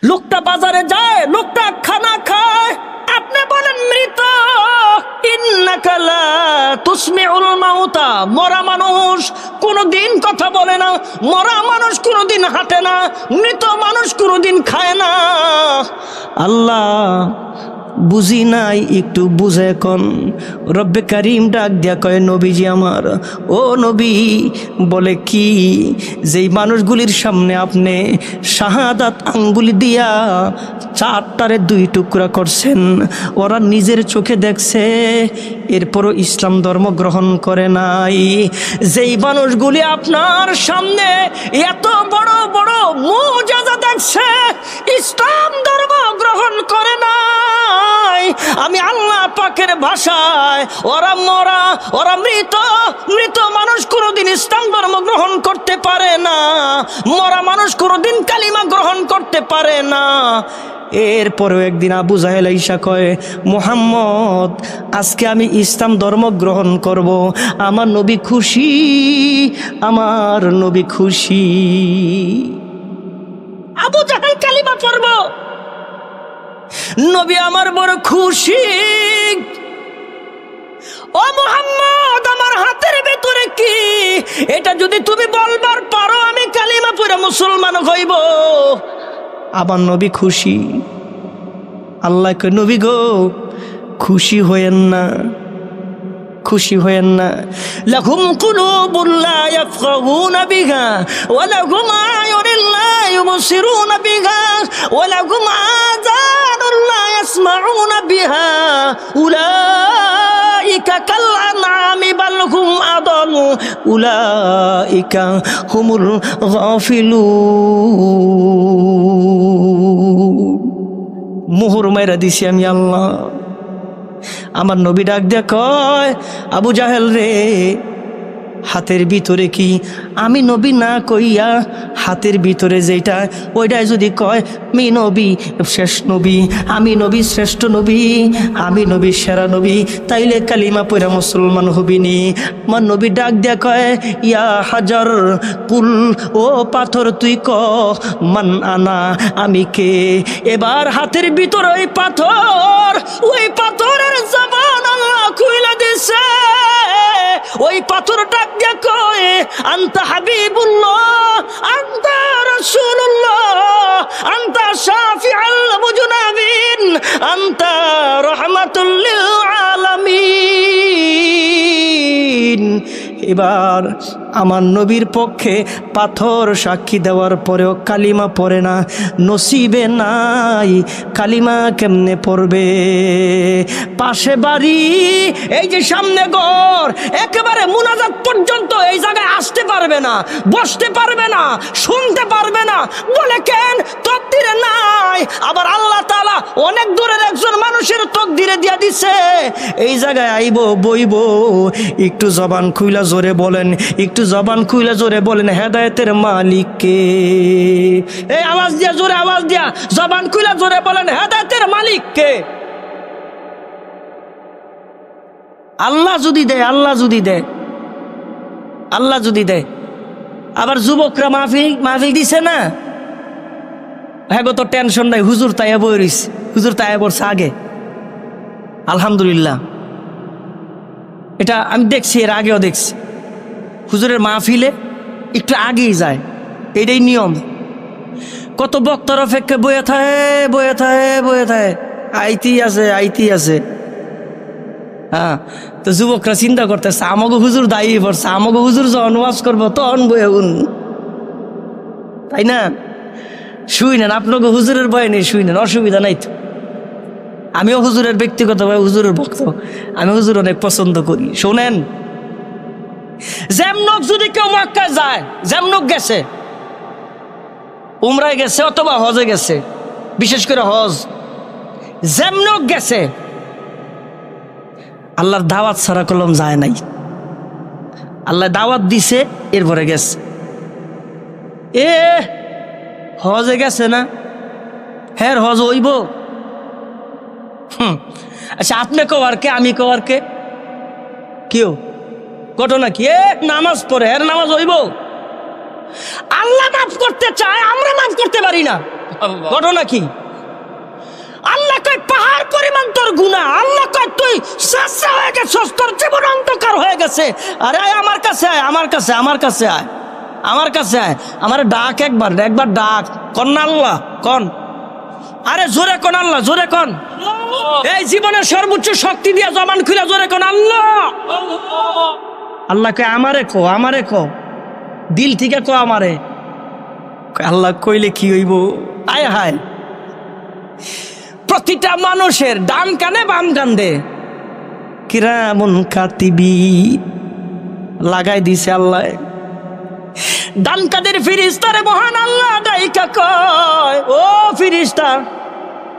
লোকটা বাজারে যায়, লোকটা খানা খায়, আপনি বলেন মৃত। ইন্নাকা লা তুসমিউল মাউতা, মরা মানুষ কোনদিন কথা বলে না, মরা মানুষ কোনদিন হাঁটে না, মৃত মানুষ কোনদিন খায় না। আল্লাহ বুঝি নাই, একটু বুঝে কোন। রব্বে কারিম ডাক দিয়া কয়, নবীজি আমার, ও নবী, বলে কি, যেই মানুষগুলির সামনে আপনি শাহাদাত আঙ্গুলি দিয়া 4টারে 2 টুকরা করছেন, ওরা নিজের চোখে দেখছে, এরপরও ইসলাম ধর্ম গ্রহণ করে নাই। যেই মানুষগুলি আপনার সামনে এত বড় বড় মুজিজা দেখছে, ইসলাম ধর্ম গ্রহণ করে নাই। আমি আল্লাহ পাকের ভাষায় ওরা মরা, ওরা মৃত। মৃত মানুষ কোনোদিন ইসলাম ধর্ম গ্রহণ করতে পারে না, মরা মানুষ কোনোদিন কালিমা গ্রহণ করতে পারে না। এরপরেও একদিন আবু জাহেল আইসা কয়, মুহাম্মদ, আজকে আমি ইসলাম ধর্ম গ্রহণ করব, আমার নবী খুশি, আমার নবী খুশি। আবু জাহেল কালিমা পড়ব, নবী আমার বড় খুশি। ও মুহাম্মদ, আমার হাতের ভেতরে কি, এটা যদি তুমি বলবার পারো, আমি কালিমা পড়ে মুসলমান হইব। আমার নবী খুশি। আল্লাহ কয়, নবী গো, খুশি হয়েন না, খুশি হয়েন না। লাহুম কুলুবুন লা ইয়াফকাহুনা বিহা ওয়া লাহুম আ'য়ুনুন লা ইউবসিরুনা বিহা ওয়া লাহুম আযানুন লা ইয়াসমাউনা বিহা উলাইকা কাল আনআমি বাল হুম আদাল উলাইকা হুমুল গাফিলুন। মোহর মাইরা দিছি আমি আল্লাহ। আমার নবী ডাক দিয়া কয়, আবু জাহেল রে, হাতের ভিতরে কি, আমি নবী না কইয়া হাতের ভিতরে যেটা, ওইটাই যদি কয় আমি নবী শেষ নবী, আমি নবী শ্রেষ্ঠ নবী, আমি নবী সেরা নবী, তাইলে কালিমা পড়া মুসলমান হবিনি। আমার নবী ডাক দিয়া কয়, ইয়া হাজার কুল, ও পাথর তুই ক মান আনা, আমি কে। এবার হাতের ভিতরে ওই পাথর, ওই পাথরের জবান আল্লাহ খুইলা দিছে। ওই পাথর ডাক দিয়া কয়, আনতা হাবিবুল্লাহ, আনতা রাসূলুল্লাহ, আনতা শাফিউল মুজনাবিন, আনতা রাহমাতুল লিল আলামিন। এবার আমার নবীর পক্ষে পাথর সাক্ষী দেওয়ার পরেও কালিমা পড়ে না, নসিবে নাই, কালিমা কেমনে পড়বে? পাশে বাড়ি, এই যে সামনে ঘর, একেবারে মুনাজাত পর্যন্ত এই জায়গায় আসতে পারবে না, বসতে পারবে না, শুনতে পারবে না। বলে কেন? তকদিরে নাই। আবার আল্লাহ তাআলা অনেক দূরের একজন মানুষের তকদিরে দিয়া দিছে, এই জায়গায় আইব, বইব। একটু জবান খুইলা জোরে বলেন, একটু জবান খুইলা জোরে বলেন, হেদায়েতের মালিক কে? এই আওয়াজ দিয়া, জোরে আওয়াজ দিয়া, জবান খুইলা জোরে বলেন, হেদায়েতের মালিক কে? আল্লাহ যদি দেয়, আল্লাহ যদি দেয়, আল্লাহ যদি দেয়। আবার যুবকরা মাহফিল দিছে না, হ্যাঁ গো, তো টেনশন নাই, হুজুর তাইয়া বই রইছে, হুজুর তাইয়া পড়ছে আগে। আলহামদুলিল্লাহ, এটা আমি দেখছি, এর আগেও দেখছি। হুজুরের মাহফিলে একটু আগেই যায়, এটাই নিয়ম। কত বক্তার অপেক্ষা বয়ে থাকে, বয়ে থাকে, বয়ে থাকে, আইতেই আছে, আইতেই আছে। হ্যাঁ, তো যুবকরা চিন্তা করতেছে, আমাকে হুজুর দায়ী পড়ছে, আমাকে হুজুর যখন ওয়াজ করবো তখন বয়ে উন, তাই না? শুই নেন, আপনাকে হুজুরের ভয় নেই, শুই নেন, অসুবিধা নাই তো। আমিও হুজুরের ব্যক্তিগতভাবে হুজুরের ভক্ত, আমি হুজুর অনেক পছন্দ করি। শোনেন, যেমনক যদি কেউ মক্কা যায়, যেমনক গেছে, উমরায় গেছে অথবা হজে গেছে, বিশেষ করে হজ, যেমনক গেছে, আল্লাহর দাওয়াত ছাড়া কলম যায় নাই। আল্লাহ দাওয়াত দিছে, এরপরে গেছে। এ হজে গেছে না, হ্যাঁ হজ হইব। আচ্ছা, আপনি কওয়ার কে, আমি কওয়ার কে? কেউ ঘটনা কি? এ নামাজ পড়ে, এর নামাজ হইব? আল্লাহ মাফ করতে চায়, আমরা মাফ করতে পারি না। ঘটনা কি? আল্লাহ কয় পাহাড় পরিমাণ তোর গুনাহ। আল্লাহ কয় তুই শেষরা হয়ে গেছস, তোর জীবন অন্ধকার হয়ে গেছে। আরে আয় আমার কাছে, আয় আমার কাছে, আমার কাছে আয়, আমার কাছে আয়, আমার ডাক একবার, একবার ডাক কন না আল্লাহ, কন। আরে জোরে কন আল্লাহ, জোরে কন। এই জীবনের সর্বোচ্চ শক্তি দিয়া জবান খুলে জোরে কন আল্লাহ। আল্লাহ কয় আমারে কো, আমারে কো, দিল থেকে কো আমারে। আল্লাহ কইলে কি হইব? আয় হায়, প্রতিটা মানুষের ডান কানে বাম কান্দে কিরামুন কাতিবি লাগাই দিছে আল্লাহ। ডান কাদের ফিরিস্তারে মহান আল্লাহ ডাইকা কয়, ও ফিরিস্তা,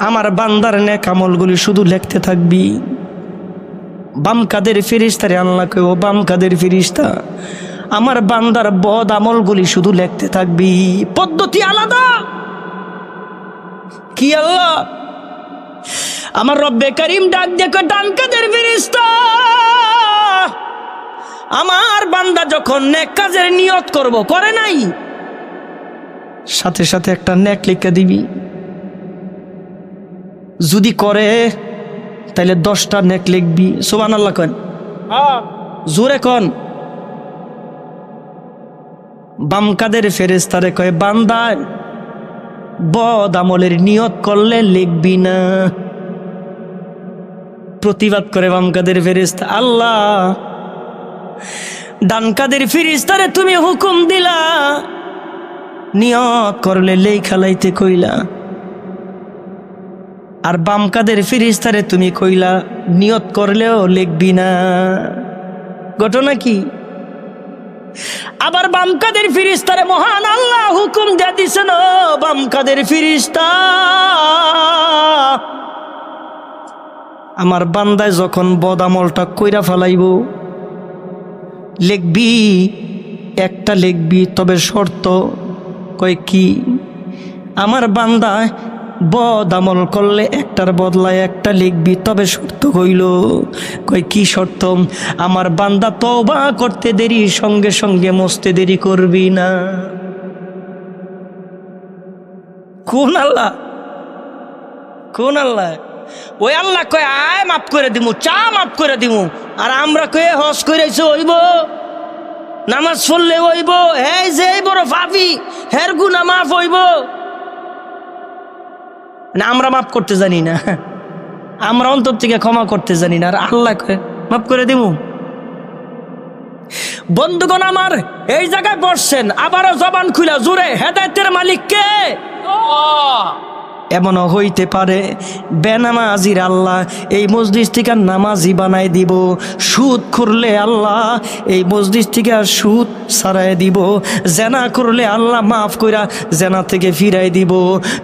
আমার বান্দার নেক আমলগুলি শুধু লিখতে থাকবি। বাম কাদের ফিরিস্তারে আল্লাহ কয়, ও বাম কাদের ফিরিস্তা, আমার বান্দার বদ আমলগুলি শুধু লিখতে থাকবি। পদ্ধতি আলাদা। কি আল্লাহ? আমার রব্বে করিম ডাক দেখো, ডান কাদের ফেরেশতা, আমার বান্দা যখন নেক কাজের নিয়ত করব, করে নাই, সাথে সাথে একটা নেক লিখে দিবি। যদি করে তাহলে 10টা নেক লিখবি। সুবহানাল্লাহ কন, জোরে কন। বাম কাদের ফেরেশতারে কয়, বান্দা বদ আমলের নিয়ত করলে লিখবি না। প্রতিবাদ করে বাম কাদের ফেরেশতা, আল্লাহ ডান কাদের ফেরেশতারে তুমি হুকুম দিলা নিয়ত করলে লেখা লাইতে কইলা, আর বাম কাদের ফেরেশতারে তুমি কইলা নিয়ত করলেও লিখবি না। ঘটনা কি? আবার বাম কাদের ফেরেশতারে মহান আল্লাহ হুকুম দিয়ে দিছেন, বাম কাদের ফেরেশতা, আমার বান্দায় যখন বদ আমলটা কইরা ফেলাইব, লিখবি, একটা লিখবি, তবে শর্ত। কয় কি? আমার বান্দায় বদ আমল করলে একটার বদলায় একটা লিখবি, তবে শর্ত হইল। কয় কি শর্ত? আমার বান্দা তওবা করতে দেরি, সঙ্গে সঙ্গে মস্তে দেরি করবি না। কোন আল্লাহ? কোন আল্লাহ? ওই আল্লাহ কয় আয় মাফ করে দিমু, চা মাফ করে দিমু। আর আমরা কয়ে হজ করেছে হইব, নামাজ পড়লে হইব, এই যে বড় পাপী হের গুনাহ মাফ হইব না? আমরা মাফ করতে জানি না, আমরা অন্তর থেকে ক্ষমা করতে জানি না। আর আল্লাহ কয় মাফ করে দিমু। বন্ধুগণ আমার, এই জায়গায় বসছেন, আবারও জবান খুলা জোরে, হেদায়েতের মালিক কে? এমনও হইতে পারে বেনামাজির আল্লাহ এই মজলিস থেকে নামাজি বানাই দিব, সুদ করলে আল্লাহ এই মজলিস থেকে সুদ ছাড়াই দিব, জেনা করলে আল্লাহ মাফ কইরা জেনা থেকে ফিরাই দিব,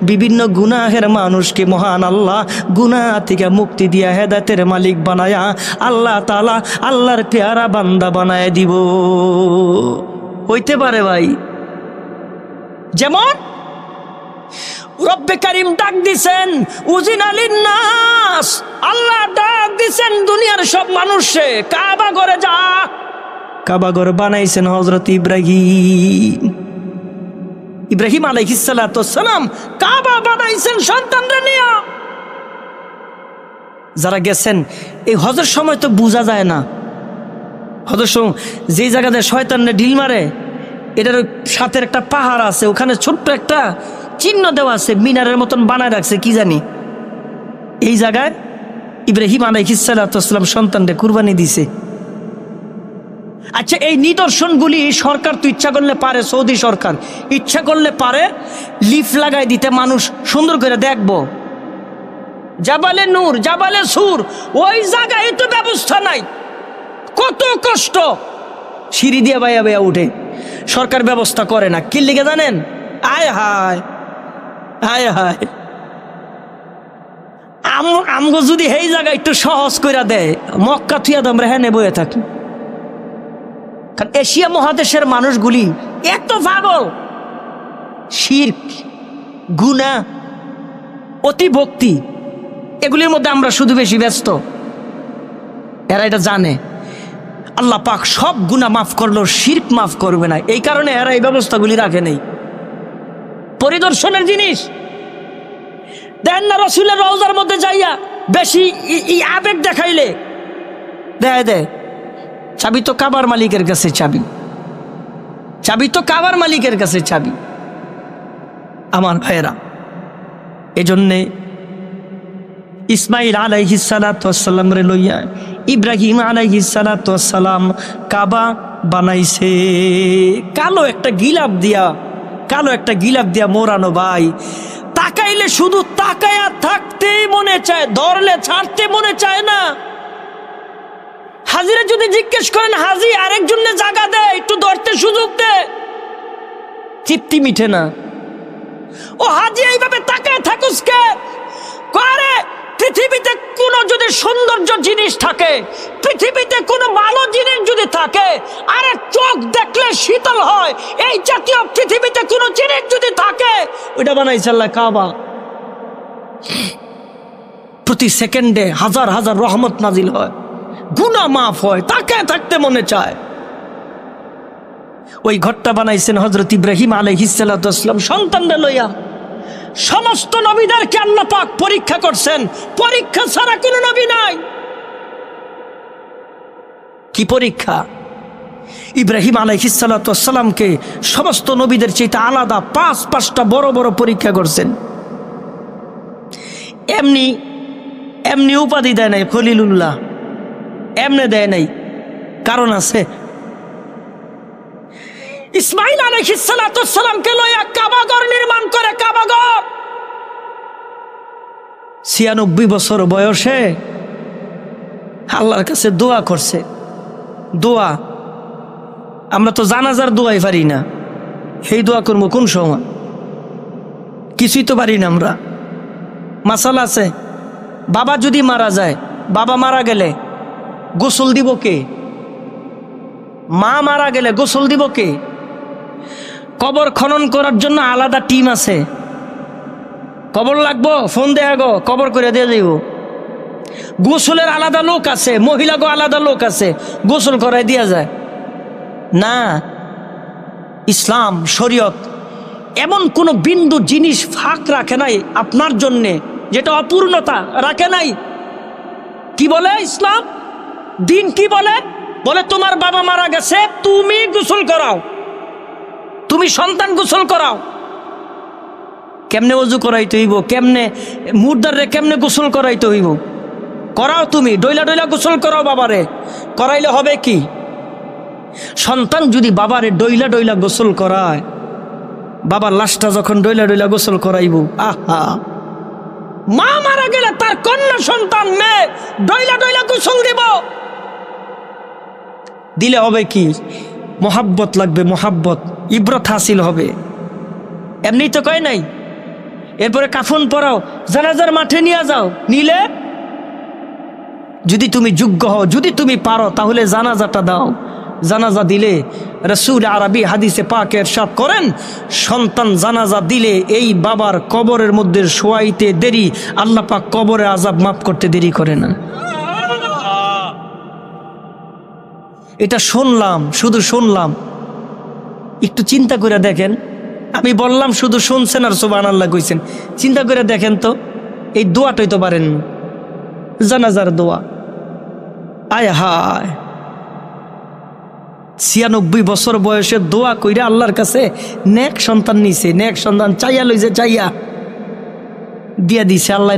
বিভিন্ন গুনাহের মানুষকে মহান আল্লাহ গুনাহ থেকে মুক্তি দিয়া হেদায়েতের মালিক বানায়া আল্লাহ তাআলা আল্লাহর পেয়ারা বান্দা বানায় দিব। হইতে পারে ভাই। যেমন রব্বে কারিম ডাক দিছেন উজিনা লিন্নাস, আল্লাহ ডাক দিছেন দুনিয়ার সব মানুষে, কাবা ঘরে যা। কাবা ঘর বানাইছেন হযরত ইব্রাহিম। ইব্রাহিম আলাইহিস সালাতু ওয়াস সালাম কাবা বানাইছেন সন্তানরা নিয়ে। যারা গেছেন এই হজের সময় তো বোঝা যায় না, হজের সময় যে জায়গাতে শয়তানে ঢিল মারে, এটার সাথে একটা পাহাড় আছে, ওখানে ছোট্ট একটা চিহ্ন দেওয়া আছে, মিনারের মতন বানায় রাখছে, কি জানি। এই জায়গায় ইব্রাহিম আলাইহিস সালাতু ওয়াস সালাম সন্তানদের কুরবানি দিছে। আচ্ছা, এই নিদর্শনগুলি সরকার তো ইচ্ছা করলে পারে, সৌদি সরকার ইচ্ছা করলে পারে লিফ লাগাই দিতে, মানুষ সুন্দর করে দেখবো। জাবালে নূর, জাবালে সুর, ওই জায়গায় তো ব্যবস্থা নাই, কত কষ্ট, সিঁড়ি দিয়ে বাইয়া বাইয়া উঠে, সরকার ব্যবস্থা করে না। কি লিখে জানেন? আয় হায়, হায় হায়, আমগো যদি এই জায়গা একটু সহজ করে দেয়, মক্কা থুয়া আমরা হ্যাঁ বয়ে থাকি। কারণ এশিয়া মহাদেশের মানুষগুলি এত পাগল, শিরক, গুনাহ, অতি ভক্তি, এগুলির মধ্যে আমরা শুধু বেশি ব্যস্ত। এরা এটা জানে আল্লাহ পাক সব গুনাহ মাফ করলেও শিরক মাফ করবে না, এই কারণে এরা এই ব্যবস্থাগুলি রাখে নেই। পরিদর্শনের জিনিস দেন না রসুলের রওজার মধ্যে যাইয়া বেশি আবেগ দেখাইলে দেয় চাবি তো কাবার মালিকের কাছে, চাবি তো কাবার মালিকের কাছে চাবি। আমার ভাইয়েরা, এজন্যে ইসমাইল আলাইহিস সালাতু ওয়াস সালাম রে লইয়া ইব্রাহিম আলাইহিস সালাতু ওয়াস সালাম কাবা বানাইছে। কালো একটা গিলাপ দিয়া মোরানো ভাই, তাকাইলে শুধু তাকায়া থাকতেই মনে চায়, ধরলে ছাড়তে মনে চায় না। হাজিরা যদি জিজ্ঞেস করেন, হাজি আরেকজনে জায়গা দেয়, একটু ধরতে সুযোগ দে, তৃপ্তি মিঠে না। ও হাজি এইভাবে তাকায় থাকুস কে? করে পৃথিবীতে কোন যদি সৌন্দর্য জিনিস থাকে, পৃথিবীতে কোনো ভালো জিনিস যদি থাকে, আরে চোখ দেখলে শীতল হয়, এই জাতীয় পৃথিবীতে কোনো জিনিস যদি থাকে, ওইটা বানাইছে আল্লাহ কাবা। প্রতি সেকেন্ডে হাজার হাজার রহমত নাজিল হয়, গুনাহ মাফ হয়, তাকায় থাকতে মনে চায়। ওই ঘরটা বানাইছেন হযরত ইব্রাহিম আলাইহিস সালাতু ওয়াস সালাম সন্তানরা লইয়া। সমস্ত নবীদেরকে আল্লাহ পাক পরীক্ষা করছেন, পরীক্ষা ছাড়া কোনো নবী নাই। কি পরীক্ষা? ইব্রাহিম আলাইহিস সালাতু ওয়াস সালামকে সমস্ত নবীদের চেয়ে আলাদা পাঁচটা বড় বড় পরীক্ষা করছেন। এমনি উপাধি দেয় নাই খলিলুল্লাহ, এমনে দেয় নাই, কারণ আছে। ইসমাইল আলাইহিস সালাতু ওয়াস সালামকে লইয়া কাবাঘর নির্মাণ করে, কাবাঘর 96 বছর বয়সে আল্লাহর কাছে দোয়া করছে। দোয়া আমরা তো জানাজার দোয়াই পারি না, সেই দোয়া করবো কোন সময়? কিছুই তো পারি না আমরা। মাসালা আছে, বাবা যদি মারা যায়, বাবা মারা গেলে গোসল দিব কে? মা মারা গেলে গোসল দিব কে? কবর খনন করার জন্য আলাদা টিম আছে, কবর লাগবো ফোন দেয়া গো, কবর করে দিয়ে যাইব। গোসলের আলাদা লোক আছে, মহিলাগো আলাদা লোক আছে, গোসল করাই দিয়া যায় না। ইসলাম শরীয়ত এমন কোন বিন্দু জিনিস ফাঁক রাখে নাই আপনার জন্যে, যেটা অপূর্ণতা রাখে নাই। কি বলে ইসলাম? দিন কি বলে? বলে তোমার বাবা মারা গেছে, তুমি গোসল করাও, তুমি সন্তান গোসল করাও। কেমনে ওযু করাইতে হইব, কেমনে মুর্দারে কেমনে গোসল করাইতে হইব, করাও তুমি, ডইলা ডইলা গোসল করাও বাবারে। করাইলে হবে কি? সন্তান যদি বাবারে ডইলা ডইলা গোসল করায়, বাবার লাশটা যখন ডইলা ডইলা গোসল করাইব, আহা, মা মারা গেলে তার কন্যা সন্তান মেয়ে ডইলা ডইলা গোসল দিব, দিলে হবে কি? মোহাব্বত লাগবে, মোহাব্বত, ইব্রত হাসিল হবে। এমনি তো কয় নাই। এরপরে কাফন পরাও, জানাজার মাঠে নিয়ে যাও, নিলে যদি তুমি যোগ্য হও, যদি তুমি পারো, তাহলে জানাজাটা দাও। জানাজা দিলে রাসূল আরবি হাদিসে পাকে ইরশাদ করেন, সন্তান জানাজা দিলে এই বাবার কবরের মধ্যে শোয়াইতে দেরি, আল্লাহ পাক কবরে আযাব মাফ করতে দেরি করে না। এটা শুনলাম, শুধু শুনলাম, একটু চিন্তা করে দেখেন। আমি বললাম শুধু শুনছেন আর সুবহানাল্লাহ কইছেন, চিন্তা করে দেখেন তো, এই দোয়াটাই তো পারেন না, জানাজার দোয়া। আয় হায়, 96 বছর বয়সে দোয়া কইরা আল্লাহর কাছে নেক সন্তান নিছে, নেক সন্তান চাইয়া লইছে, চাইয়া দিয়া দিছে আল্লাহ।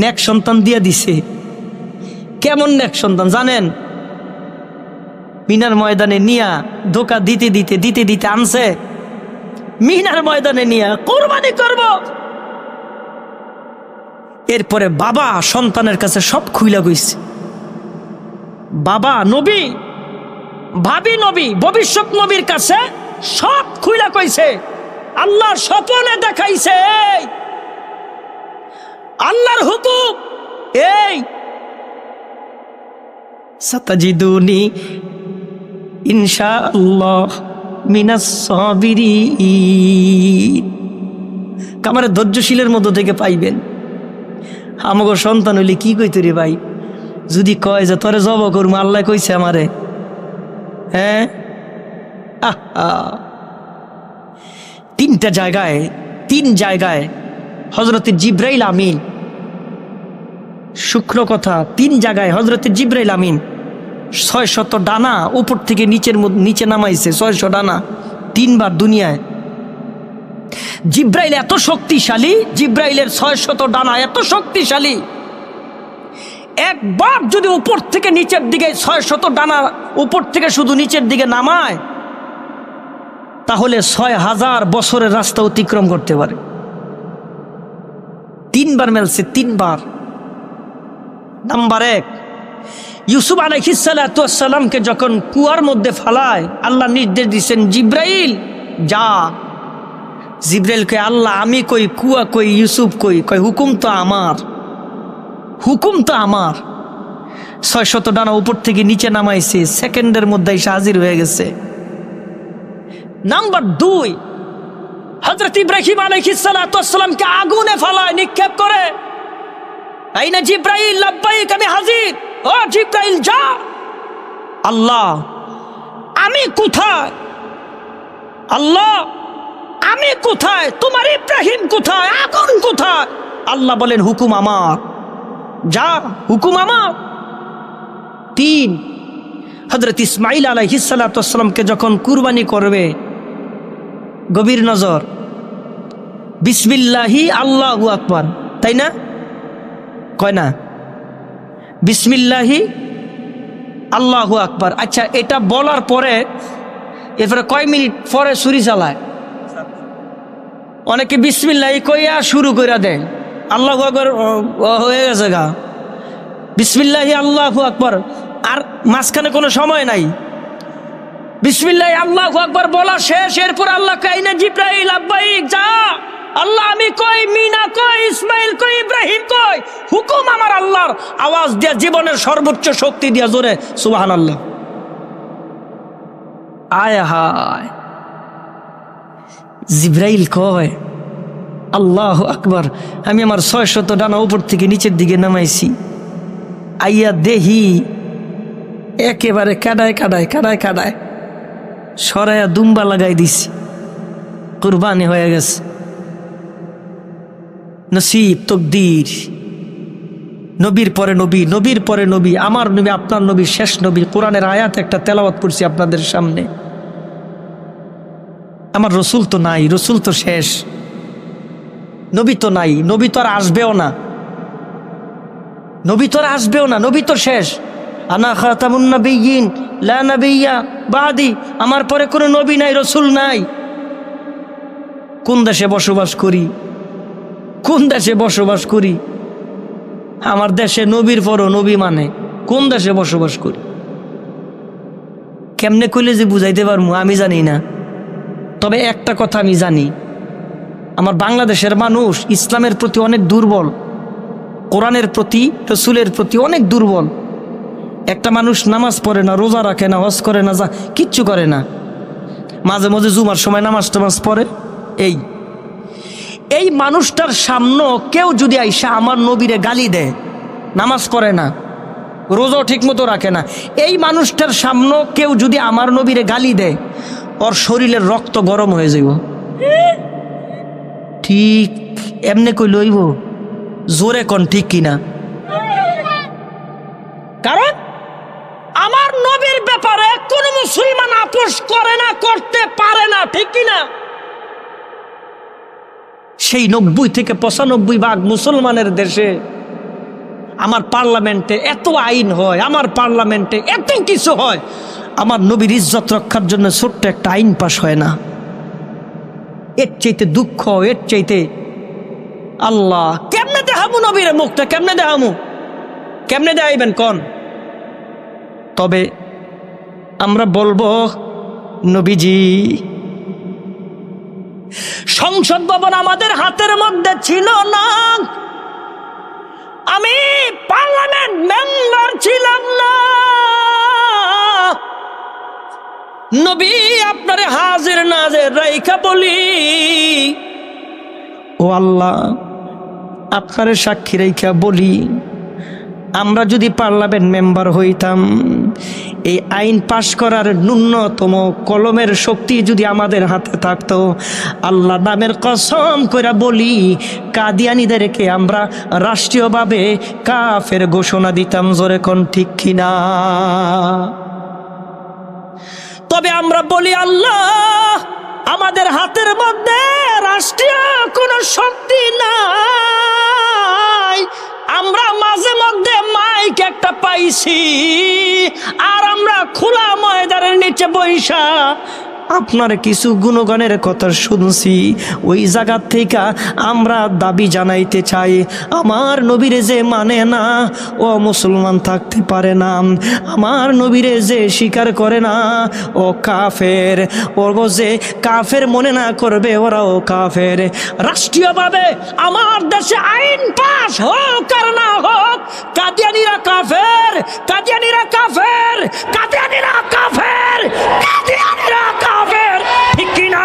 নেক সন্তান দিয়া দিছে। কেমন নেক সন্তান জানেন? মিনার ময়দানে নিয়া ধোকা দিতে দিতে আনছে, মিনার ময়দানে নিয়া কুরবানি করব। এরপরে বাবা সন্তানের কাছে সব খুইলা কইছে। বাবা নবী, ভাবি নবী, ভবিষ্যৎ নবীর কাছে সব খুইলা কইছে। আল্লাহর স্বপ্নে দেখাইছে, আল্লাহর হুকুম এই, সাতাজিদুনি ইনশাআল্লাহ মিনাস সাবিরিন। কামারে ধৈর্যশীলের মধ্য থেকে পাইবেন। আমাগো সন্তান হইলে কি কইতে রে ভাই, যদি কয় যে তোরে জব করবো, আল্লাহ কইছে আমারে, হ্যাঁ, 3টা জায়গায় 3 জায়গায় হযরত জিবরাইল আমিন, শুকনো কথা, 3 জায়গায় হযরত জিবরাইল আমিন 600 ডানা উপর থেকে নিচে নামাইছে। 600 ডানা 3 বার দুনিয়ায়। জিবরাইল এত শক্তিশালী, জিবরাইলের 600 ডানা এত শক্তিশালী, একবার যদি উপর থেকে নিচের দিকে 600 ডানা উপর থেকে শুধু নিচের দিকে নামায়, তাহলে 6000 বছরের রাস্তা অতিক্রম করতে পারে। 3 বার মেলছে, 3 বার। নাম্বার 1, ইউসুফ আলাইহিস সালাতু ওয়াস সালামকে যখন কুয়ার মধ্যে ফালায়, আল্লাহ নির্দেশ দিয়েছেন জিবরাইল যা। জিবরাইলকে আল্লাহ আমি কই, কুয়া কই, ইউসুফ কই? কই হুকুম তো আমার, হুকুম তো আমার। 600 ডানা উপর থেকে নিচে নামাইছে, সেকেন্ডের মধ্যে এসে হাজির হয়ে গেছে। নাম্বার 2, হযরত ইব্রাহিম আলাইহিস সালাতু ওয়াস সালামকে আগুনে ফালায়, নিক্ষেপ করে। আইনা জিবরাইল, লাব্বাইক, আমি হাজির। ও জিবরাইল যা। আল্লাহ আমি কোথায়? আল্লাহ আমি কোথায়? তোমার ইব্রাহিম কোথায়? আগুন কোথায়? আল্লাহ বলেন হুকুম আমার, যা, হুকুম আমার। 3, হযরত ইসমাঈল আলাইহিস সালাতু ওয়াস সালামকে যখন কুরবানি করবে, গভীর নজর, বিসমিল্লাহি আল্লাহু আকবার, তাই না? কয় না বিসমিল্লাহি আল্লাহু আকবার? আচ্ছা, এটা বলার পরে এরপরে কয় মিনিট পরে ছুরি চালায়? অনেকে বিসমিল্লাহি কইয়া শুরু করে দেয়, আল্লাহু আকবার হয়ে গেছে গা, বিসমিল্লাহি আল্লাহু আকবার, আর মাঝখানে কোনো সময় নাই। বিসমিল্লাহি আল্লাহু আকবার বলা শেষ, এরপর আল্লাহ কাইনা জিবরাইল লাব্বাইক যা। আল্লাহ আমি কই, মিনা কই, ইসমাইল কই, ইব্রাহিম কই? হুকুম আমার আল্লাহর। আওয়াজ দিয়া জীবনের সর্বোচ্চ শক্তি দিয়া জোরে সুবহানাল্লাহ। আয় হায়, জিবরাইল কয় আল্লাহু আকবার, আমি আমার 600 ডানা উপর থেকে নিচের দিকে নামাইছি, আইয়া দেহি একেবারে কাদায় কাদায় কাদায় কাদায় সরাইয়া দুম্বা লাগাই দিছি, কুরবানি হয়ে গেছে। নসিব, তকদির, নবীর পরে নবী, নবীর পরে নবী, আমার নবী, আপনার নবী, শেষ নবী। কোরআনের আয়াত একটা তেলাওয়াত করছি আপনাদের সামনে। আমার রসুল তো নাই, রসুল তো শেষ, নবী তো নাই, নবী তো আর আসবেও না, নবী তো আর আসবেও না, নবী তো শেষ। আনা খাতামুন নাবিয়্যিন লা নাবিয়্যা বাদি, আমার পরে কোনো নবী নাই, রসুল নাই। কোন দেশে বসবাস করি, কোন দেশে বসবাস করি? আমার দেশে নবীর পরও নবী মানে, কোন দেশে বসবাস করি? কেমনে কইলে যে বুঝাইতে পারবো আমি জানি না। তবে একটা কথা আমি জানি, আমার বাংলাদেশের মানুষ ইসলামের প্রতি অনেক দুর্বল, কোরআনের প্রতি, রসুলের প্রতি অনেক দুর্বল। একটা মানুষ নামাজ পড়ে না, রোজা রাখে না, হজ করে না, যা কিচ্ছু করে না, মাঝে মাঝে জুমার সময় নামাজ টামাজ পড়ে। এই মানুষটার সামনে কেউ যদি আইসা আমার নবীরে গালি দেয়, নামাজ পড়ে না, রোজাও ঠিক মতো রাখে না, এই মানুষটার সামনে কেউ যদি আমার নবীরে গালি দেয়, ওর শরীরের রক্ত গরম হয়ে যাইব। ঠিক এমনি কই লইব, জোরে কোন ঠিক কিনা? কারণ আমার নবীর ব্যাপারে কোন মুসলমান আপোষ করে না, করতে পারে না, ঠিক কিনা? সেই 90 থেকে 95% মুসলমানের দেশে আমার পার্লামেন্টে এত আইন হয়, আমার পার্লামেন্টে এত কিছু হয়, আমার নবীর ইজ্জত রক্ষার জন্য ছোট্ট একটা আইন পাশ হয় না। এর চাইতে দুঃখ, এর চাইতে আল্লাহ কেমনে দেখামু নবীর মুখটা, কেমনে দেখামু, কেমনে দেখাইবেন কোন? তবে আমরা বলবো নবীজি, সংসদ ভবন আমাদের হাতের মধ্যে ছিল না, আমি পার্লামেন্ট মেম্বার ছিলাম না, নবী আপনারে হাজির নাজির রাইখা বলি, ও আল্লাহ আপনারে সাক্ষী রাইখা বলি, আমরা যদি পার্লামেন্ট মেম্বার হইতাম, এই আইন পাশ করার ন্যূনতম কলমের শক্তি যদি আমাদের হাতে থাকতো, আল্লাহ নামের কসম করে বলি কাদিয়ানীদেরকে আমরা রাষ্ট্রীয়ভাবে কাফের ঘোষণা দিতাম। জোরে কোন ঠিক কিনা? তবে আমরা বলি আল্লাহ আমাদের হাতের মধ্যে রাষ্ট্রীয় কোনো শক্তি নাই, আমরা মাঝে মধ্যে মাইক একটা পাইছি আর আমরা খোলা ময়দানের নিচে বৈশা আপনার কিছু গুণগানের কথা শুনছি। ওই জায়গা থেকে আমরা দাবি জানাইতে চাই, আমার নবীরে যে মানে না ও মুসলমান থাকতে পারে না, আমার নবীরে যে স্বীকার করে না ও কাফের, ও যে কাফের মনে না করবে ওরাও কাফের। রাষ্ট্রীয়ভাবে আমার দেশে আইন পাস হোক আর না হোক, কাদিয়ানীরা কাফের, কাদিয়ানীরা কাফের, কাদিয়ানীরা কাফের, কাদিয়ানীরা কাফের। ঠিক কিনা?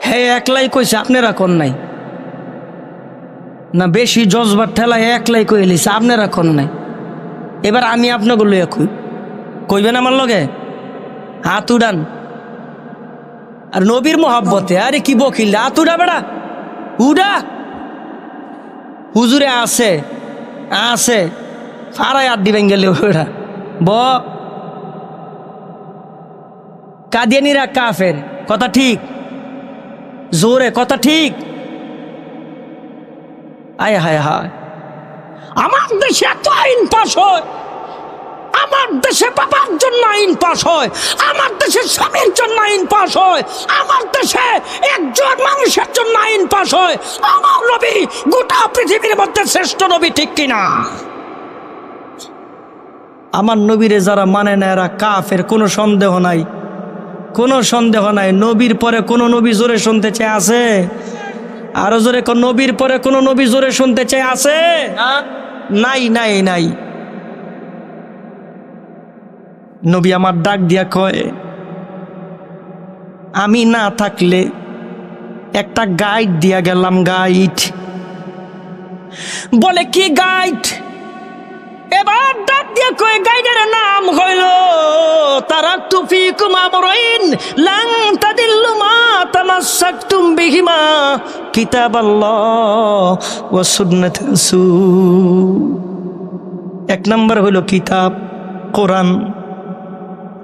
হে একলাই কইছে, আপনারা কোন নাই না? বেশি জজবার ঠেলায় একলাই কই লিছে, আপনারা কোন নাই। এবার আমি আপনাকে লইয়া কইবেন আমার লগে? হাত উড়ান। আর নবীর মোহাব্বতে আরে কি বকিল, হাত উড়া বেড়া, উড়া। হুজুরে আছে আছে ফারাই হাত দিবেন গেলে ওরা ব। কাদিয়ানীরা কাফের, কথা ঠিক? জোরে কথা ঠিক? আয় হায় হায়, আমার দেশে এত আইন পাস হয়, আমার দেশে বাবার জন্য আইন পাস হয়, আমার দেশে স্বামীর জন্য আইন পাস হয়, আমার দেশে একজন মানুষের জন্য আইন পাস হয়। আমার নবী গোটা পৃথিবীর মধ্যে শ্রেষ্ঠ নবী, ঠিক কিনা? আমার নবীরে যারা মানে না এরা কাফের, কোনো সন্দেহ নাই, কোনো সন্দেহ নাই। নবীর পরে কোন নবী জোরে শুনতে চায় আছে? আরো জোরে কোন নবীর পরে কোন নবী জোরে শুনতে চায় আছে? নাই নাই নাই। নবী আমার ডাক দিয়া কয়, আমি না থাকলে একটা গাইড দিয়া গেলাম। গাইড বলে কি গাইড? এবার ডাক দিয়া কয় গাইডের নাম হইল তারাকতু ফীকুম আমরাইন লান তাদিল্লু মা তামাসসাকতুম বিহিমা কিতাবাল্লাহ ওয়া সুন্নাত রাসূল। এক নাম্বার হইল কিতাব কোরআন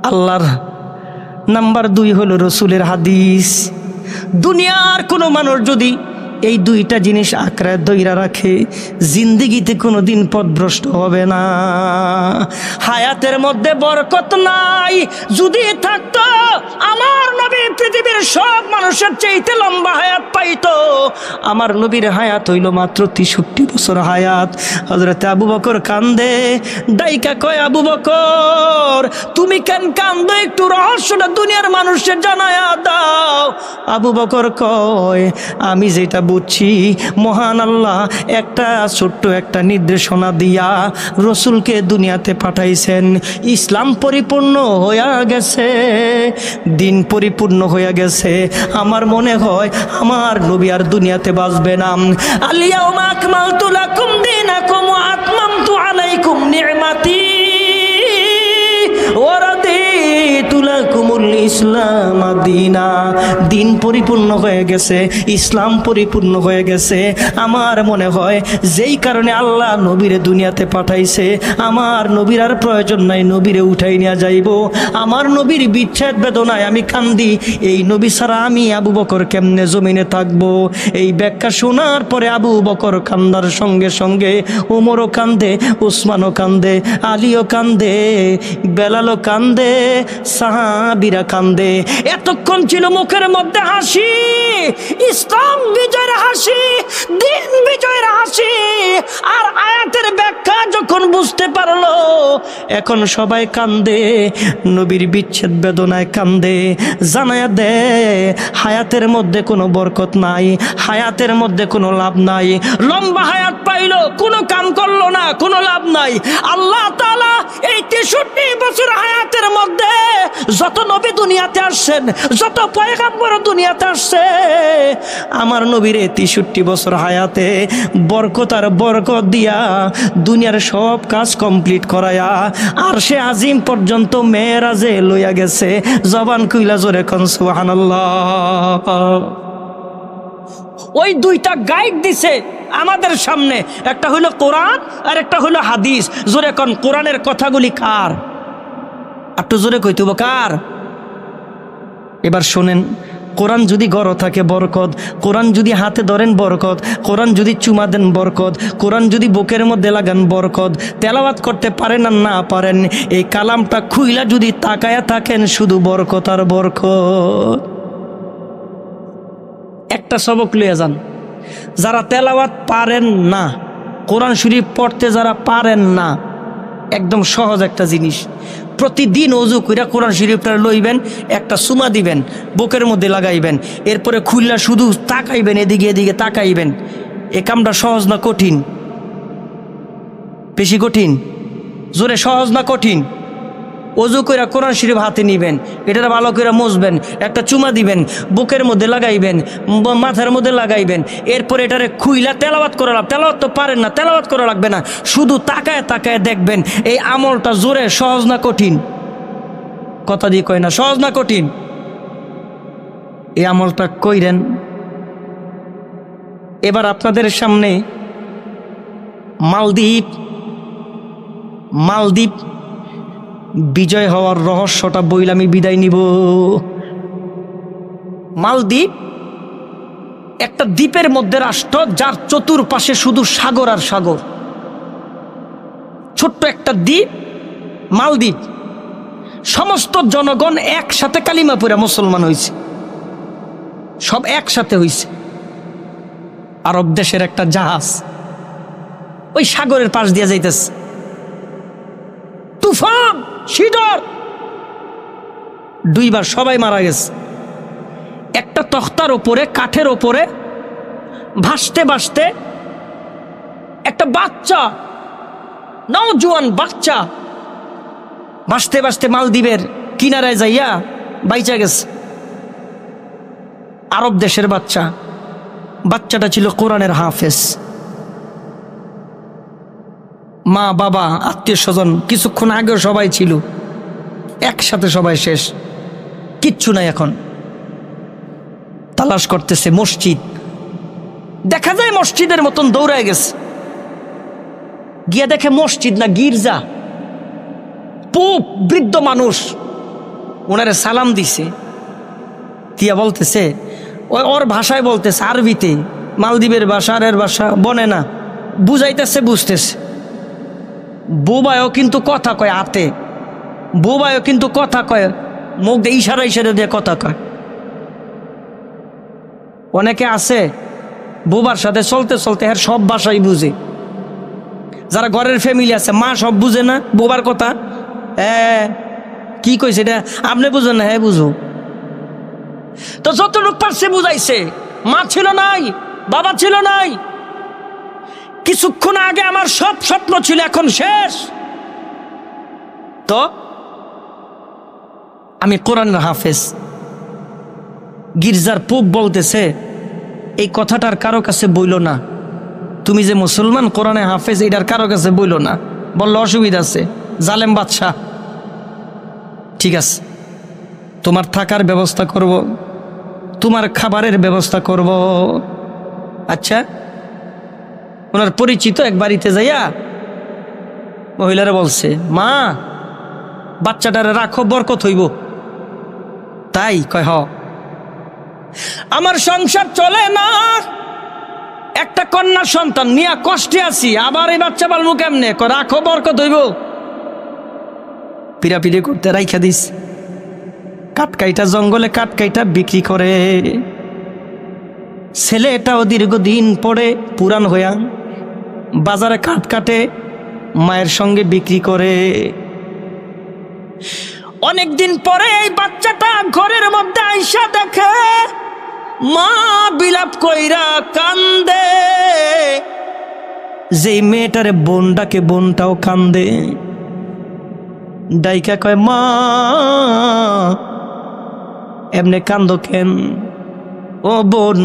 আল্লাহর, নাম্বার 2 হলো রসুলের হাদিস। দুনিয়ার কোনো মানুষ যদি এই দুইটা জিনিস আঁকড়ে ধইরা রাখে, জিন্দিগিতে কোনোদিন পথভ্রষ্ট হবে না। হায়াতের মধ্যে বরকত নাই। যদি থাকতো আমার নবী পৃথিবীর সব মানুষের চাইতে লম্বা হায়াত পাইতো। আমার নবীর হায়াত হইল মাত্র 63 বছর হায়াত। হযরতে আবু বকর কান্দে, ডাইকা কয় আবু বকর তুমি কেন কান্দো, একটু রহস্যটা দুনিয়ার মানুষের জানায়া দাও। আবু বকর কয় আমি যেটা বুঝছি, মহান আল্লাহ একটা ছোট্ট একটা নির্দেশনা দিয়া রসুলকে দুনিয়াতে পাঠাইছেন। ইসলাম পরিপূর্ণ হইয়া গেছে, দিন পরিপূর্ণ হইয়া গেছে। আমার মনে হয় আমার নবী আর দুনিয়াতে বাঁচবে না। আল-ইয়াওমা আকমালতু লাকুম দীনাকুম ওয়া আতমামতু আলাইকুম নি'মাতি ওয়া রাদিতু লাকুমুল ইসলাম দীনা। দিন পরিপূর্ণ হয়ে গেছে, ইসলাম পরিপূর্ণ হয়ে গেছে। আমার মনে হয় যেই কারণে আল্লাহ নবীরে দুনিয়াতে পাঠাইছে, আমার নবীর আর প্রয়োজন নাই, নবীরে উঠাই নিয়ে যাইব। আমার নবীর বিচ্ছেদ বেদনায় আমি কান্দি, এই নবী ছাড়া আমি আবু বকর কেমনে জমিনে থাকবো। এই ব্যাখ্যা শোনার পরে আবু বকর কান্দার সঙ্গে সঙ্গে উমরও কান্দে, উসমানও কান্দে, আলীও কান্দে, বেলালও কান্দে, সাহাবীরা কান্দে। এতক্ষণ ছিল মুখের মধ্যে হাসি, ইসলাম বিজয়ের হাসি, দিন বিজয়ের হাসি। আর আয়াতের ব্যাখ্যা যখন বুঝতে পারলো, এখন সবাই কান্দে, নবীর বিচ্ছেদ বেদনায় কান্দে। জানায়া দে হায়াতের মধ্যে কোনো বরকত নাই, হায়াতের মধ্যে কোনো লাভ নাই। লম্বা হায়াত পাইলো, কোনো কাম করলো না, কোনো লাভ নাই। আল্লাহ তাআলা এই 63 বছর হায়াতের মধ্যে যত নবী দুনিয়াতে আসছেন, যত পয়গম্বর দুনিয়াতে আসছে, আমার নবীর 63 বছর হায়াতে বরকত আর বরকত দিয়া দুনিয়ার সব কাজ কমপ্লিট করায়া আর সে আজিম পর্যন্ত মেরাজে লইয়া গেছে। জবান কইলা জোরে কোন সুবহানাল্লাহ। ওই দুইটা গাইড দিছে আমাদের সামনে, একটা হইল কোরআন আর একটা হইল হাদিস। জোরে কোন কোরআনের কথাগুলি কার? একটু জোরে কইতে হবে কার? এবার শোনেন, কোরআন যদি গড় থাকে বরকত, কোরআন যদি হাতে ধরেন বরকত, কোরআন যদি চুমা দেন বরকত, কোরআন যদি বুকের মধ্যে লাগান বরকত, তেলাওয়াত করতে পারেন আর না পারেন, এই কালামটা খুইলা যদি তাকায়া থাকেন শুধু বরকত আর বরকত। একটা সবক লইয়া যান, যারা তেলাওয়াত পারেন না, কোরআন শরীফ পড়তে যারা পারেন না, একদম সহজ একটা জিনিস, প্রতিদিন ওযু কইরা কোরআন শরীফটা লইবেন, একটা সুমা দিবেন, বুকের মধ্যে লাগাইবেন, এরপরে খুললা শুধু তাকাইবেন, এদিকে এদিকে তাকাইবেন। এ কামটা সহজ না কঠিন? বেশি কঠিন? জোরে সহজ না কঠিন? ওযু কইরা কোরআন শরীফ হাতে নিবেন, এটা ভালো করে মুছবেন, একটা চুমা দিবেন, বুকের মধ্যে লাগাইবেন, মাথার মধ্যে লাগাইবেন, এরপর এটারে খুইলা তেলাওয়াত করা লাগবে। তেলাওয়াত তো পারেন না, তেলাওয়াত করা লাগবে না, শুধু তাকায় তাকায় দেখবেন। এই আমলটা জোরে সহজ না কঠিন? কথা দিয়ে কয় না, সহজ না কঠিন? এই আমলটা কইরেন। এবার আপনাদের সামনে মালদ্বীপ বিজয় হওয়ার রহস্যটা বইলে আমি বিদায় নিব। মালদ্বীপ একটা দ্বীপের মধ্যে রাষ্ট্র, যার চতুর্পাশে শুধু সাগর আর সাগর। ছোট্ট একটা দ্বীপ মালদ্বীপ, সমস্ত জনগণ একসাথে কালিমা পড়ে মুসলমান হয়েছে, সব একসাথে হয়েছে। আরব দেশের একটা জাহাজ ওই সাগরের পাশ দিয়ে যাইতেছে, তুফান শিডর, 2 বার সবাই মারা গেছে। একটা তক্তার ওপরে, কাঠের ওপরে ভাসতে ভাসতে একটা বাচ্চা, নওজোয়ান বাচ্চা, ভাসতে ভাসতে মালদ্বীপের কিনারায় যাইয়া বাইচা গেছে। আরব দেশের বাচ্চা, বাচ্চাটা ছিল কোরআনের হাফেজ। মা বাবা আত্মীয় স্বজন কিছুক্ষণ আগেও সবাই ছিল, একসাথে সবাই শেষ, কিচ্ছু নাই। এখন তালাশ করতেছে মসজিদ, দেখা যায় মসজিদের মতন দৌড়ায় গেছে, গিয়া দেখে মসজিদ না গির্জা। পোপ বৃদ্ধ মানুষ, ওনারে সালাম দিছে, দিয়া বলতেছে, ওর ভাষায় বলতেছে আরবিতে, মালদ্বীপের ভাষা আর এর ভাষা বনে না, বুঝাইতেছে, বুঝতেছে। বোবায়ও কিন্তু কথা কয়, আতে বোবায়ও কিন্তু কথা কয়, মুখ দিয়ে ইশারা ইশারা দিয়ে কথা কয়। অনেকে আছে বোবার সাথে চলতে চলতে এর সব ভাষাই বুঝে। যারা ঘরের ফ্যামিলি আছে, মা সব বুঝে না বোবার কথা, হ্যাঁ কি কইছে এটা আপনি বুঝেন না, হ্যাঁ বুঝো। তো যতটুক পারছে বুঝাইছে। মা ছিল নাই, বাবা ছিল নাই, কিছুক্ষণ আগে আমার সব স্বপ্ন ছিল এখন শেষ। তো আমি কোরআনের হাফেজ। গির্জার পোপ বলতেছে, এই কথাটার কারো কাছে বইল না, তুমি যে মুসলমান কোরআনে হাফেজ, এটার কারো কাছে বইল না। বললো অসুবিধা আছে, জালেম বাদশা, ঠিক আছে তোমার থাকার ব্যবস্থা করব, তোমার খাবারের ব্যবস্থা করব। আচ্ছা, ওনার পরিচিত এক বাড়িতে যাইয়া মহিলারা বলছে, মা বাচ্চাটারে রাখো, বরকত হইব। তাই কয়, হ। আমার সংসার চলে না, একটা কন্যা সন্তান নিয়ে কষ্টে আছি, আবার এই বাচ্চা পালবো কেমনে? রাখো, বরকত হইব। পিরাপিরি করতে রাইখা দিস। কাঠকাইটা জঙ্গলে কাঠকাইটা বিক্রি করে, ছেলেটাও দীর্ঘদিন পরে পুরান হইয়া বাজারে কাঠ কাটে, মায়ের সঙ্গে বিক্রি করে। অনেকদিন পরে এই বাচ্চাটা ঘরের মধ্যে আইসা দেখে মা বিলাপ কইরা কান্দে। যেই মেয়েটারে বোন ডাকে, বোনটাও কান্দে। ডাইকা কয়, মা এমনে কান্দো কেন? ও বোন,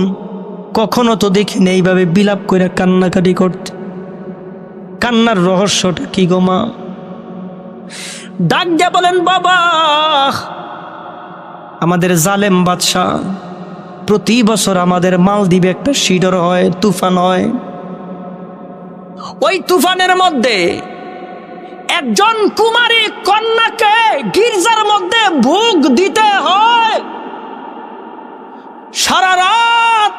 কখনো তো দেখিনি এইভাবে বিলাপ কইরা কান্নাকাটি করতে। কান্নার রহস্যটা কি গো মা? ডাক দিয়া বলেন, বাবা, আমাদের জালেম বাদশাহ প্রতি বছর আমাদের মালদ্বীপে একটা শিডর হয়, তুফান হয়। ওই তুফানের মধ্যে একজন কুমারী কন্যাকে গির্জার মধ্যে ভোগ দিতে হয়। সারা রাত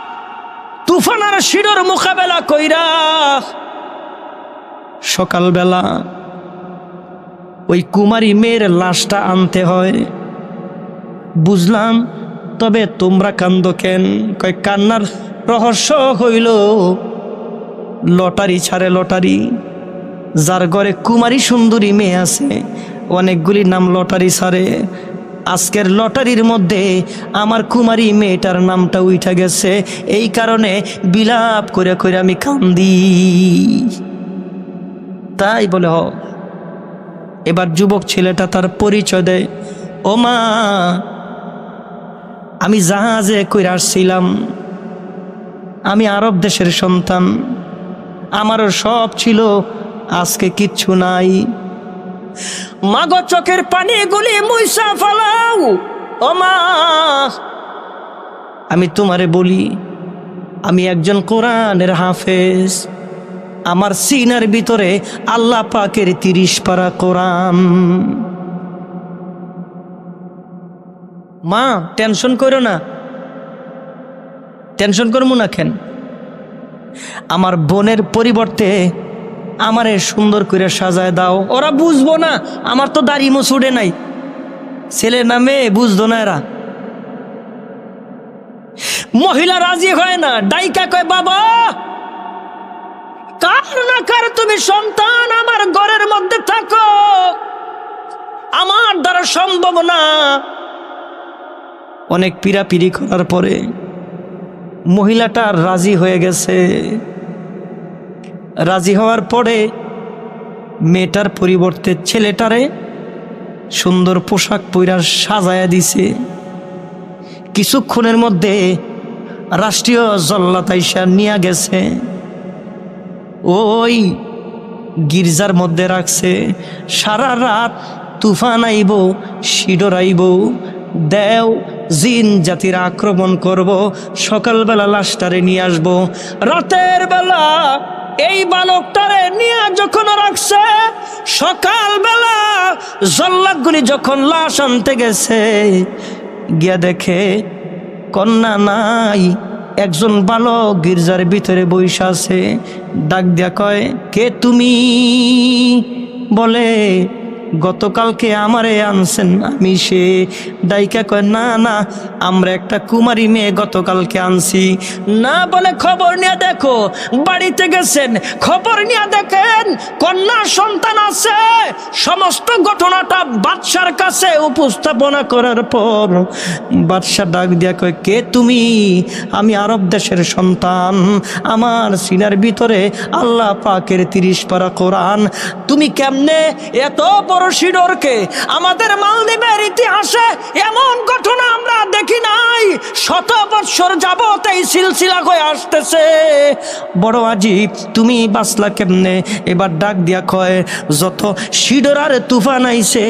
তুফানের শিডর মোকাবেলা কইরা সকালবেলা ওই কুমারী মেয়ের লাশটা আনতে হয়। বুঝলাম, তবে তোমরা কান্দো কেন? কয়, কান্নার রহস্য হইল লটারি ছাড়ে লটারি। যার ঘরে কুমারী সুন্দরী মেয়ে আছে অনেকগুলি নাম লটারি ছাড়ে। আজকের লটারির মধ্যে আমার কুমারী মেয়েটার নামটা উঠা গেছে, এই কারণে বিলাপ করে করে আমি কান্দি। তাই বলে এবার যুবক ছেলেটা তার পরিচয় দেয়, ও মা, আমি জাহাজে কইরা আসছিলাম, আমি আরব দেশের সন্তান, আমারও সব ছিল, আজকে কিচ্ছু নাই। মাগো চোখের পানি গুলি মুইসা ফেলাও। ও মা, আমি তোমারে বলি, আমি একজন কোরআনের হাফেজ। আমার সিনার ভিতরে আল্লাহ পাকের 30 পারা কোরআন। মা, টেনশন করো না। টেনশন করবো না কেন? আমার বোনের পরিবর্তে আমারে সুন্দর করে সাজায় দাও। ওরা বুঝবো না, আমার তো দাড়ি মুছুড়ে নাই। ছেলে নামে বুঝতো না এরা। মহিলা রাজি হয় না। ডাইকা কয়, বাবা, কার না কার তুমি সন্তান আমার ঘরের মধ্যে থাকো, আমার দ্বারা সম্ভব না। অনেক পীড়াপিড়ি করার পরে মহিলাটা রাজি হয়ে গেছে। রাজি হওয়ার পরে মেয়েটার পরিবর্তে ছেলেটারে সুন্দর পোশাক পইরা সাজায়া দিছে। কিছুক্ষণের মধ্যে রাষ্ট্রীয় জল্লাদ আইসা নিয়ে গেছে, ওই গির্জার মধ্যে রাখছে। সারা রাত তুফান আইব, শিডর আইব, দেও জিন জাতির আক্রমণ করব, সকালবেলা লাশটারে নিয়ে আসবো। রাতের বেলা এই বালকটারে নিয়ে যখন রাখছে, সকালবেলা জল্লাদগুলি যখন লাশ আনতে গেছে, গিয়া দেখে কন্যা নাই, একজন বালক গির্জার ভিতরে বইসা আছে। ডাক দিয়া কয়, কে তুমি? বলে, গতকালকে আমারে আনছেন, আমি সে। ডাইকা কয়, না না, আমরা একটা কুমারী মেয়ে গতকালকে আনছি। না বলে, খবর নিয়ে দেখো। বাড়িতে গেছেন, খবর নিয়ে দেখেন কন্যা সন্তান আছে। সমস্ত ঘটনাটা বাদশার কাছে উপস্থাপনা করার পর বাদশা ডাক দিয়া কয়, কে তুমি? আমি আরব দেশের সন্তান, আমার সিনার ভিতরে আল্লাহ পাকের 30 পারা কোরআন। তুমি কেমনে এত বড় শিডরকে? আমাদের মালদ্বীপের ইতিহাসে এমন ঘটনা আমরা দেখি নাই। 100 বৎসর যাবত এই সিলসিলা হয়ে আসতেছে, বড় আজীব। তুমি বাঁচলা কেমনে? এবার ডাক দিয়া কয়, যত শিডর আর তুফান আইছে,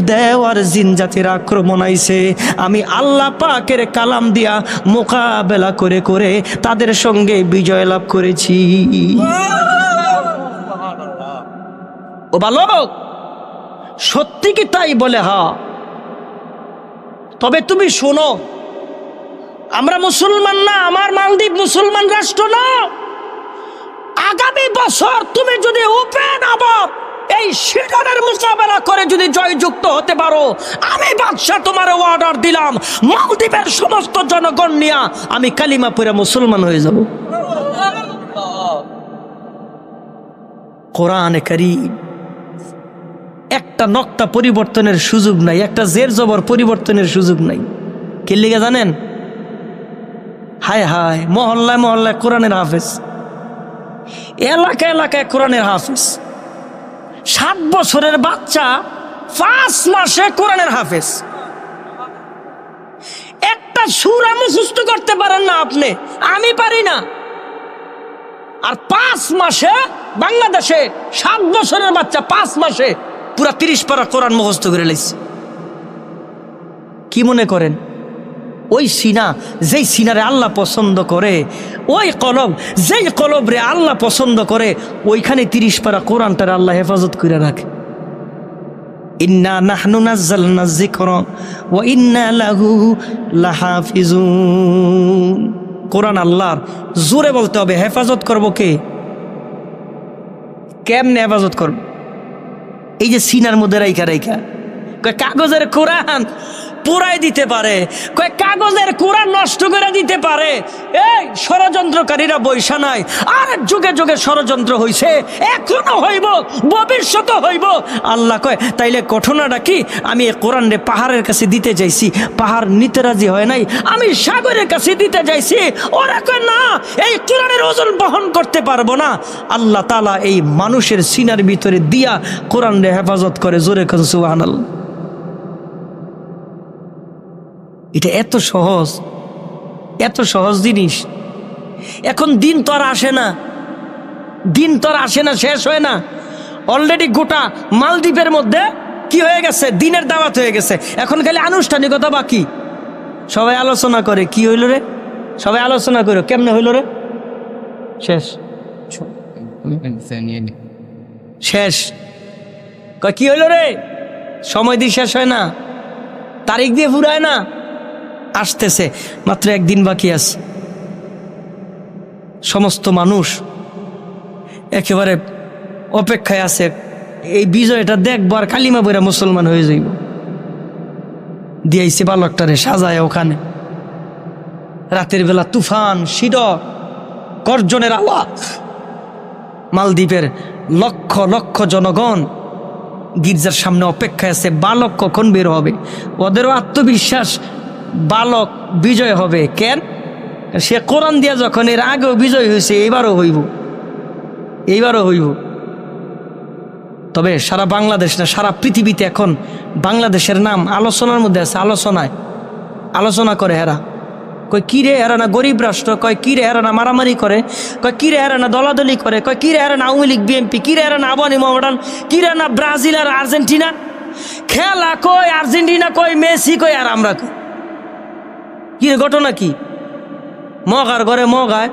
দেও আর জিন জাতির আক্রমণ আইছে, আমি আল্লাহ পাকের কালাম দিয়া মোকাবেলা করে করে তাদের সঙ্গে বিজয় লাভ করেছি। ও বালক, সত্যি কি তাই? বলে, হ্যাঁ। তবে তুমি শোনো, আমরা মুসলমান না, আমার মালদ্বীপ মুসলমান রাষ্ট্র না। আগামী বছর তুমি যদি ওপেন আবার এই সিনারের মোকাবেলা করে যদি জয়যুক্ত হতে পারো, আমি বাদশা তোমার অর্ডার দিলাম, মালদ্বীপের সমস্ত জনগণ নিয়ে আমি কালিমা পড়ে মুসলমান হয়ে যাব। কোরআনে কারীম একটা নক্তা পরিবর্তনের সুযোগ নাই, একটা জের জবর পরিবর্তনের সুযোগ নাই। কি লিখে জানেন? হায় হায়, মহল্লায় মহল্লায় কোরআনের হাফেজ, এলাকায় এলাকায় কোরআনের হাফেজ। 7 বছরের বাচ্চা 5 মাসে কোরআনের হাফেজ। একটা সূরা মুখস্থ করতে পারেন না আপনি, আমি পারি না। আর 5 মাসে বাংলাদেশে 7 বছরের বাচ্চা 5 মাসে পুরা 30 পারা কোরআন মুখস্থ করে লাইছে। কি মনে করেন ওই সিনা, যেই সিনারে আল্লাহ পছন্দ করে, ওই কলব যেই কলব রে আল্লাহ পছন্দ করে, ওইখানে 30 পারা কোরআনটারে আল্লাহ হেফাজত করে রাখে। ইন্না নাহনু নাযালনা যিকরা ওয়া ইন্না লাহু লাহাফিজুন। কোরআন আল্লাহর, জোরে বলতে হবে। হেফাজত করব কে? কেমনে হেফাজত করব? এই যে সিনার মধ্যে রাইখা রাইখা। কয় কাগজের কোরআন পুরাই দিতে পারে, কয় কাগজের কোরআন নষ্ট করে দিতে পারে। এই ষড়যন্ত্রকারীরা বৈশা নাই, আর যুগে যুগে ষড়যন্ত্র হইছে, এখনো হইব, ভবিষ্যৎ হইব। আল্লাহ কয় তাইলে ঘটনাটা কি? আমি এই কোরআন রে পাহাড়ের কাছে দিতে চাইছি, পাহাড় নিতে রাজি হয় নাই, আমি সাগরের কাছে দিতে চাইছি, ওরা কয় না, এই কোরআনের ওজন বহন করতে পারবো না। আল্লাহ তাআলা এই মানুষের সিনার ভিতরে দিয়া কোরআন রে হেফাজত করে। জোরে কর সুবহানাল্লাহ। এটা এত সহজ, এত সহজ জিনিস। এখন দিন তো আর আসে না, দিন তো আর আসে না, শেষ হয় না। অলরেডি গোটা মালদ্বীপের মধ্যে কি হয়ে গেছে? দিনের দাওয়াত হয়ে গেছে। এখন খালি আনুষ্ঠানিকতা বাকি। সবাই আলোচনা করে, কি হইল রে? সবাই আলোচনা করো, কেমনে হইল রে? শেষ শেষ। কয় কি হইল রে? সময় দিয়ে শেষ হয় না, তারিখ দিয়ে ফুরায় না। আসতেছে, মাত্র 1 দিন বাকি আছে। সমস্ত মানুষ একেবারে অপেক্ষায় আছে, এই বিজয়টা দেখবো আর কালিমা পড়ে মুসলমান হয়ে যাইব। দিয়েছে বালকটারে সাজায় ওখানে। রাতের বেলা তুফান, শিডর, গর্জনের আওয়াজ। মালদ্বীপের লক্ষ লক্ষ জনগণ গির্জার সামনে অপেক্ষায় আছে, বালক কখন বের হবে। ওদেরও আত্মবিশ্বাস, বালক বিজয় হবে। কেন? সে কোরআন দিয়া যখন এর আগেও বিজয় হয়েছে, এইবারও হইব, এইবারও হইব। তবে সারা বাংলাদেশ না, সারা পৃথিবীতে এখন বাংলাদেশের নাম আলোচনার মধ্যে আছে। আলোচনা করে হেরা। কয় কি রে, হেরা না গরিব রাষ্ট্র? কয় কি রে, হেরা না মারামারি করে? কয় কি রে, হেরা না দলাদলি করে? কয় কি রে, হেরা না আওয়ামী লীগ বিএনপি? কি রে, হেরা না আবানি মোহামেডান? কি রে না ব্রাজিল আর আর্জেন্টিনা? খেলা কই আর্জেন্টিনা, কই মেসি, কই আর আমরা কই। কি রে, ঘটনা কি? মগার ঘরে মগায়,